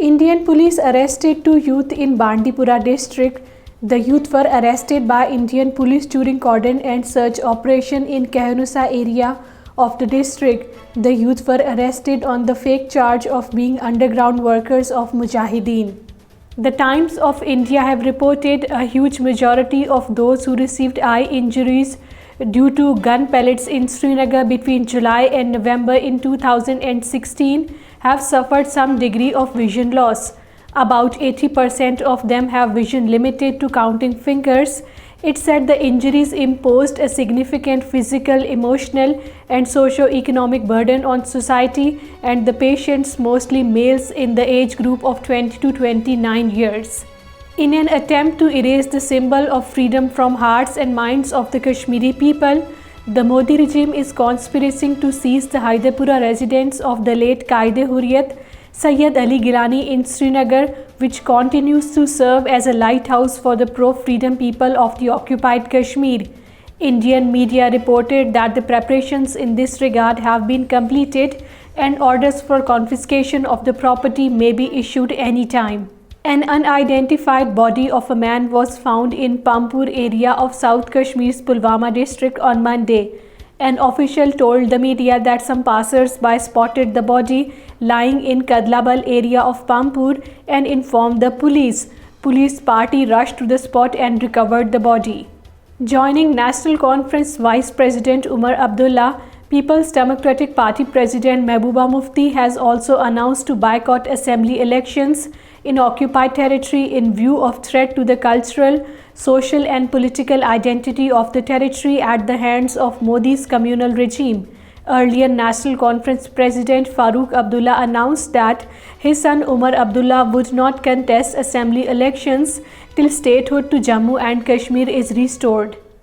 Indian police arrested two youth in Bandipore district. The youth were arrested by Indian police during cordon and search operation in Kehnusa area of the district. The youth were arrested on the fake charge of being underground workers of Mujahideen. The Times of India have reported a huge majority of those who received eye injuries due to gun pellets in Srinagar between July and November in 2016 have suffered some degree of vision loss. About 80% of them have vision limited to counting fingers. It said the injuries imposed a significant physical, emotional and socio-economic burden on society and the patients, mostly males in the age group of 20 to 29 years. In an attempt to erase the symbol of freedom from hearts and minds of the Kashmiri people, the Modi regime is conspiring to seize the Hyderpora residence of the late Quaid-e-Hurriyat Syed Ali Gilani in Srinagar, which continues to serve as a lighthouse for the pro-freedom people of the occupied Kashmir. Indian media reported that the preparations in this regard have been completed and orders for confiscation of the property may be issued any time. An unidentified body of a man was found in Bandipore area of South Kashmir's Pulwama district on Monday. An official told the media that some passers-by spotted the body lying in Kadlabal area of Bandipore and informed the police. Police party rushed to the spot and recovered the body. Joining National Conference Vice President Umar Abdullah, People's Democratic Party President Mehbooba Mufti has also announced to boycott assembly elections in occupied territory in view of threat to the cultural, social and political identity of the territory at the hands of Modi's communal regime. Earlier, National Conference President Farooq Abdullah announced that his son Umar Abdullah would not contest assembly elections till statehood to Jammu and Kashmir is restored.